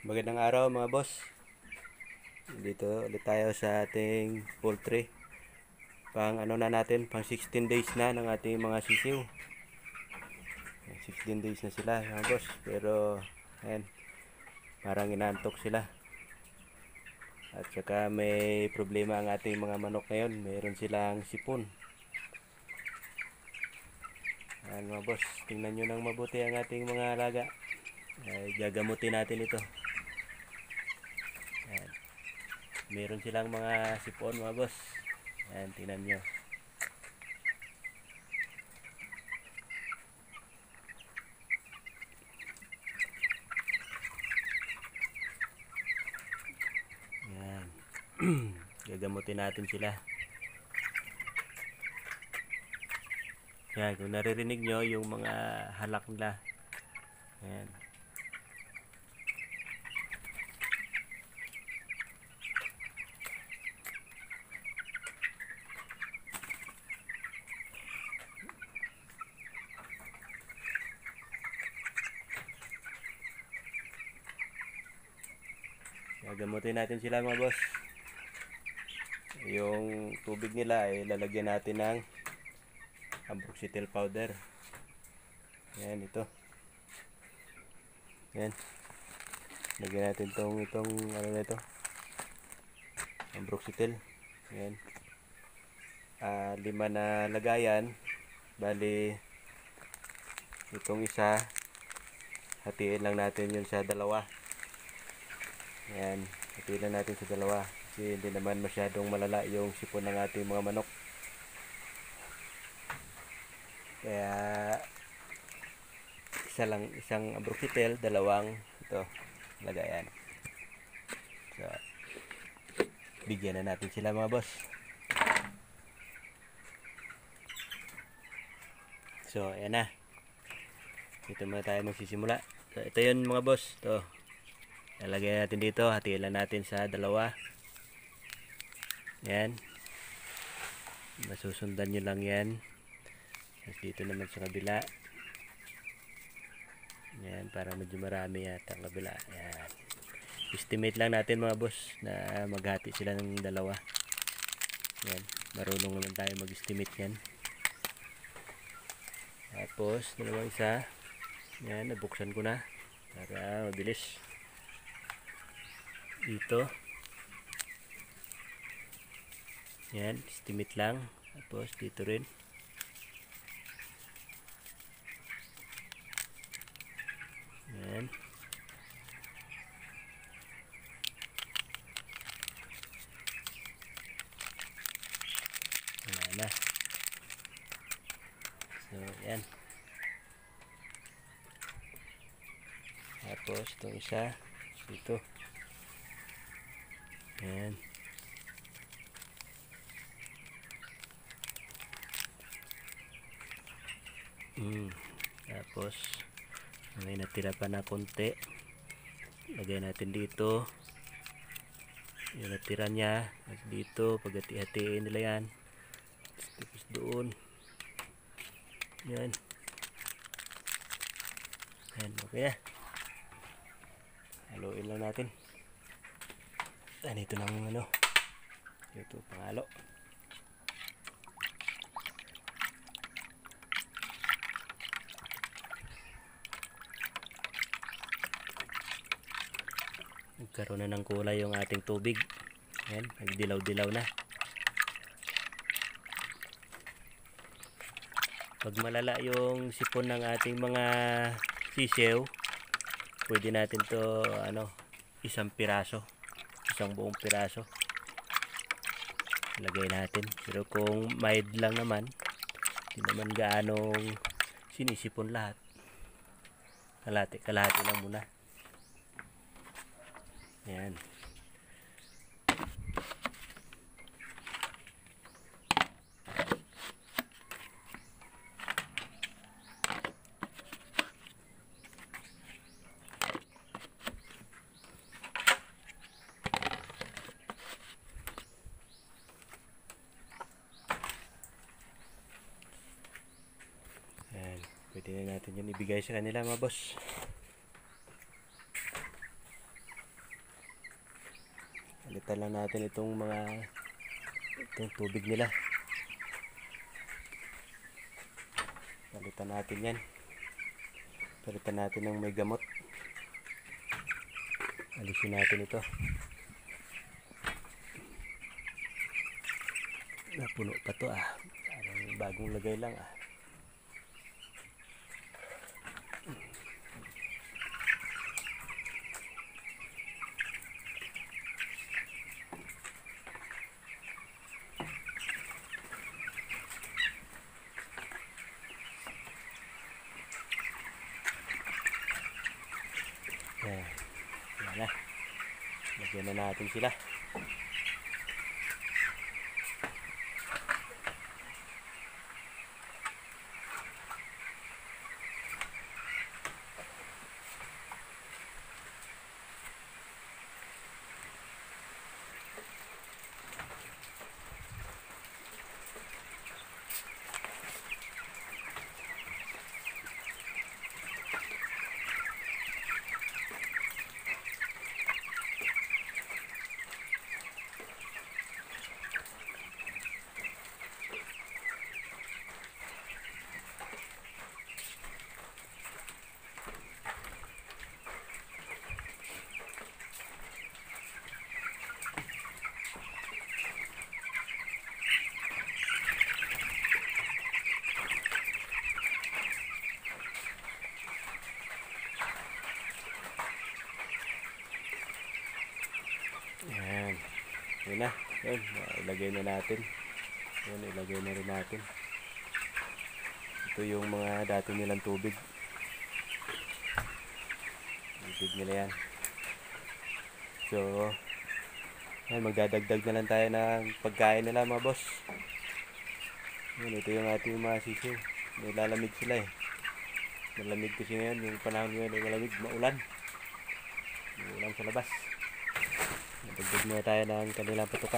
Magandang araw mga boss. Dito ulit tayo sa ating poultry. Pang ano na natin, pang 16 days na ng ating mga sisiw. 16 days na sila mga boss. Pero ayan, parang inaantok sila. At saka may problema ang ating mga manok ngayon. Mayroon silang sipon. Ayan mga boss, tingnan nyo ng mabuti ang ating mga alaga. Ay, gagamutin natin ito. Ayan. Meron silang mga sipon mga boss. Ayan, tingnan nyo. Ayan. Gagamutin natin sila. Ayan, kung naririnig nyo yung mga halak nila. Ayan. Gagamutin natin sila mga boss. Yung tubig nila ay lalagyan natin ng ambroxetil powder. Ayan, ito. Ayan. Lagyan natin itong ano na ito, ambroxetil. Ayan. 5 na lagayan. Bali, itong isa, hatiin lang natin yun sa dalawa. Ayan, hatiin lang natin sa dalawa. Kasi hindi naman masyadong malala yung sipon ng ating mga manok. Kaya isang ambroxetil, dalawang ito lagayan. So, bigyan na natin sila mga boss. So, ayan na. Dito muna tayo magsisimula. So, ito yun mga boss. Ito. Lalagyan natin dito. Hatiin lang natin sa dalawa. Ayan. Masusundan nyo lang yan. Tapos dito naman sa kabila. Ayan. Para medyo marami yata ang kabila. Ayan. Estimate lang natin mga boss na maghati sila ng dalawa. Ayan. Marunong naman tayo mag-estimate yan. Tapos, dalawang isa. Ayan. Nabuksan ko na. Para mabilis. Dito. Yan, estimate lang. Tapos dito rin. Yan. Wala na. So, yan. Tapos itong isa dito. Yan. Tapos may natira pa na konti, lagay natin dito yung natira nya. Dito paghati-hatiin nila yan. Tapos doon yan. Yan, okay na. Haluin lang natin. Ito ng ano, ito pangalo. Nagkaroon na ng kulay yung ating tubig. Ayan, nagdilaw-dilaw na. Pag malala yung sipon ng ating mga sisiw, pwede natin to isang piraso, isang buong piraso lagay natin. Pero kung mild lang naman, hindi naman gaanong sinisipon lahat, kalahati lang muna. Ayan. Ayan. Pwede na natin yan ibigay sa kanila mga boss. Palitan lang natin itong tubig nila. Palitan natin yan. Palitan natin ng may gamot. Alisin natin ito. Napuno pa to Parang bagong lagay lang Yan na. Lagyan na natin sila. Yan. Yun na. Yun. Ilagay na natin. Yun, ilagay na rin natin. Ito yung mga dati nilang tubig. Tubig nila yan. So, yan, magdadagdag na lang tayo ng pagkain nila mga boss. Yun, ito yung ating mga sisiw. Nilalamig sila Malamig kasi ngayon. Yung panahon ngayon ay malamig. Maulan. Maulan sa labas. Dagdag na tayo ng kanilang patuka.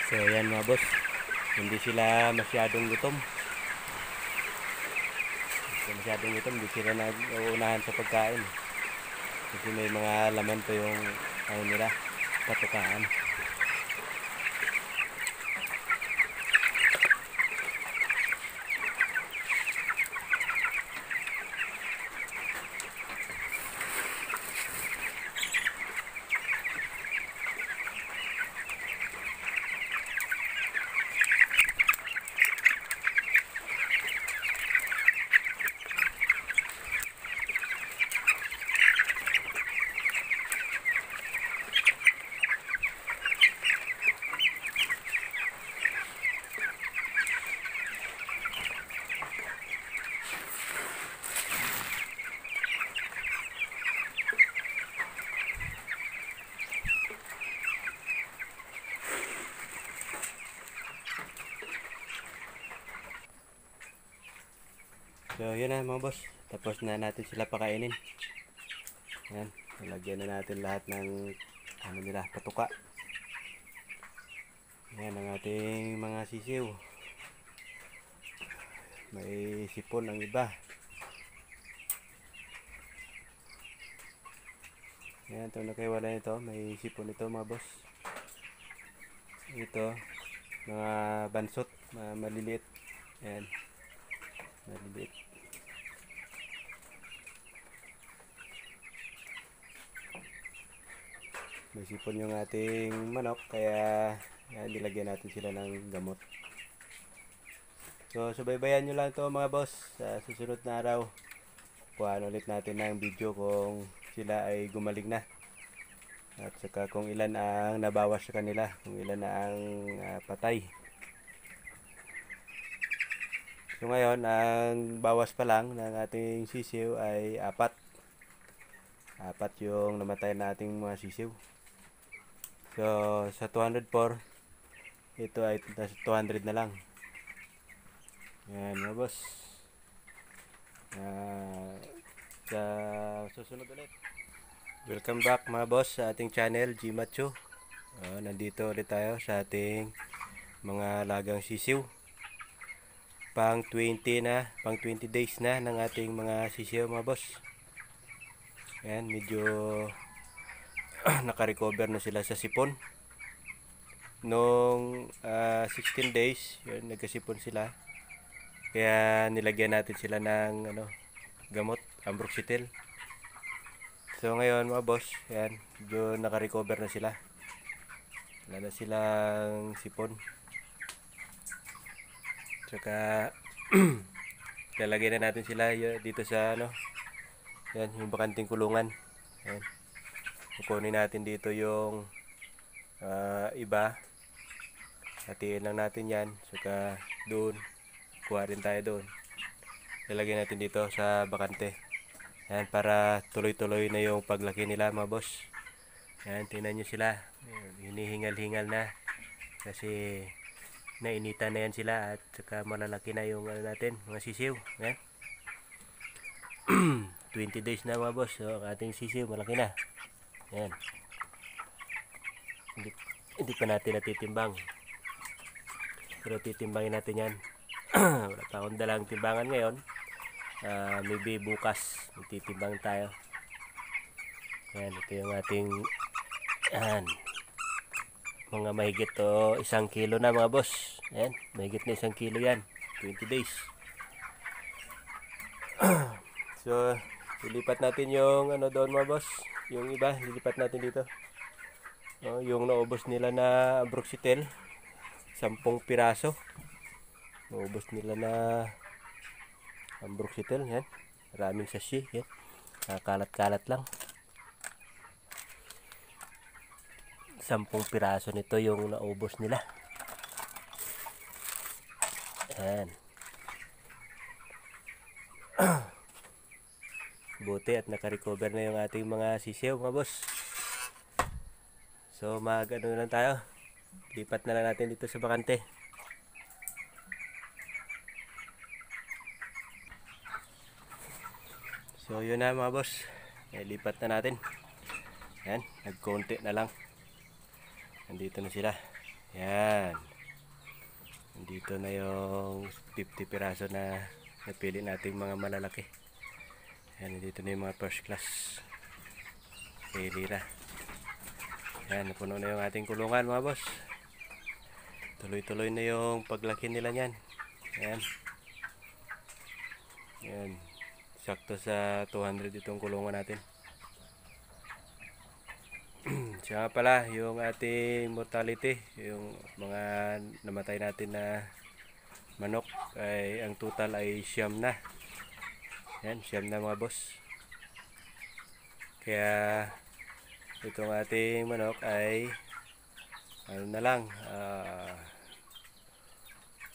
So ayan mga boss, hindi sila masyadong gutom. Hindi sila nag-uunahan sa pagkain. Kasi may mga laman pa yung nila, patukaan. So yun na mga boss, tapos na natin sila pakainin. Yan, nilagyan na natin lahat ng nila, patuka. Yan ang ating mga sisiw. May sipon ang iba. Yan, ito nakaiwala nito, may sipon ito mga boss. Ito, mga bansot, maliliit. Yan, maliliit. May sipon yung ating manok, kaya yan, nilagyan natin sila ng gamot. So subaybayan nyo lang to mga boss. Sa susunod na araw, kuhaan ulit natin ng video kung sila ay gumaling na. at saka kung ilan ang nabawas sa kanila, kung ilan na ang patay. So ngayon, ang bawas pa lang ng ating sisiw ay apat. Apat yung namatay na ating mga sisiw. So sa 204, ito ay nasa 200 na lang. Yan mga boss. Sa susunod ulit. Welcome back mga boss sa ating channel, G Macho. Nandito ulit tayo sa ating mga lagang sisiw. Pang 20 days na ng ating mga sisiw mga boss. Ayan, medyo naka-recover na sila sa sipon. Nung 16 days, yun, nagkasipon sila. Kaya nilagyan natin sila ng gamot, ambroxetil. So ngayon mga boss, yan, medyo naka-recover na sila. Wala na silang sipon. Tsaka lalagyan na natin sila dito sa yan, yung bakanting kulungan. Yan. Kukunin natin dito yung iba. Hatiin lang natin yan. Tsaka doon, kuha rin tayo doon. Lalagyan natin dito sa bakante. Yan, para tuloy-tuloy na yung paglaki nila mga boss. Yan, tingnan nyo sila. Hinihingal-hingal na. Kasi nainitan na yan sila. At saka malalaki na yung natin, mga sisiw. Yan. 20 days na mga boss. So, ang ating sisiw, malaki na. Yan. Hindi pa natin natitimbang. Pero titimbangin natin yan. Wala pa akong dalang timbangan ngayon. Maybe bukas magtitimbang tayo. Yan, ito yung ating mga mahigit 1 kilo na mga boss. Yan, mahigit na 1 kilo yan. 20 days. So lilipat natin yung doon mga boss. Yung iba lilipat natin dito. Yung naubos nila na ambroxetil, 10 piraso. Naubos nila na ambroxetil, yan. Maraming sachet, yan. Kalat-kalat lang. 10 piraso nito yung naubos nila. Yan. Buti at naka-recover na yung ating mga sisiw mga boss. So lang tayo. Lipat na lang natin dito sa bakante. So yun na mga boss, lipat na natin. Yan, nagkonti na lang. Nandito na sila. Yan. Nandito na yung 50 piraso na napili nating mga malalaki. Yan, nandito na yung mga first class. Pili na. Yan, napuno na yung ating kulungan mga boss. Tuloy-tuloy na yung paglaki nila niyan. Yan. Yan. Sakto sa 200 itong kulungan natin. Siya nga pala, yung ating mortality, yung mga namatay natin na manok, ay ang total ay 9 na. Yan, 9 na mga boss. Kaya itong ating manok ay na lang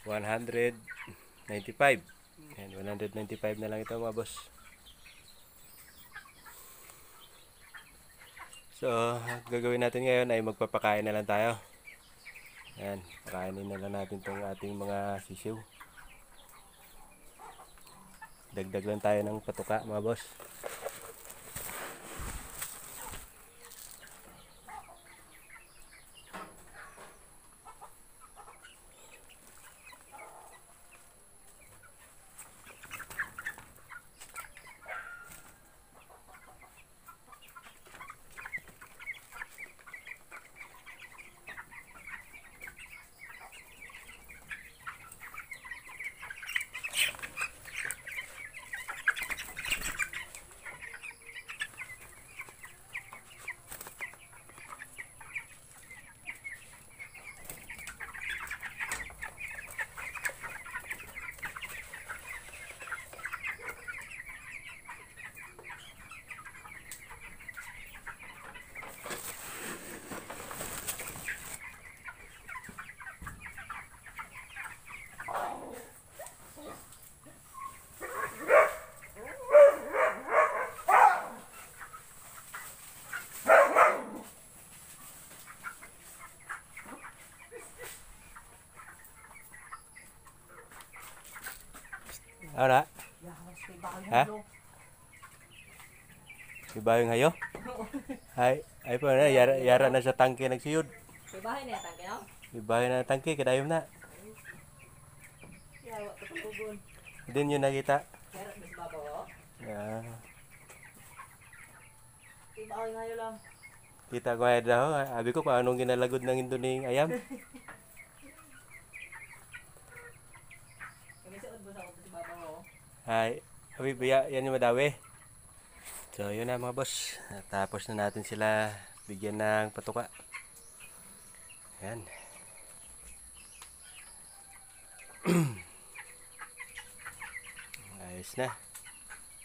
195. Yan, 195 na lang ito mga boss. So, gagawin natin ngayon ay magpapakain na lang tayo. Yan, pakainin na lang natin itong ating mga sisiw. Dagdag lang tayo ng patuka mga boss. Ano? Yawas kay bakal Ha? halo. Iba yung hayo? Ay po na, yara na sa tangke nagsiyod. Kay bahay na yatang kayo? Iba na tangke, kadayom na. Yawa to pagbugon. Din yun nakita. Kaya rin sa babaw. Yeah. Kay bakal ngayon lang. Kita ko ay daw, abi ko paano ginalagod ng induning ayam. Kami sa udbo sa uto sa babaw. Ay, abi biya yan yung madawi. So yun na mga boss, tapos na natin sila bigyan ng patuka. Yan. Ayos na.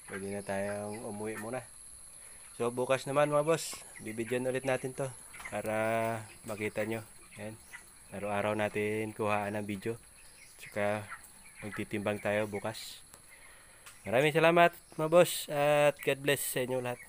Pwede na tayong umuwi muna. So bukas naman mga boss, bibidyan ulit natin to para makita nyo. Yan. Araw-araw natin kuhaan ng video. Tsaka magtitimbang tayo bukas. Maraming salamat mga boss at God bless sa inyo lahat.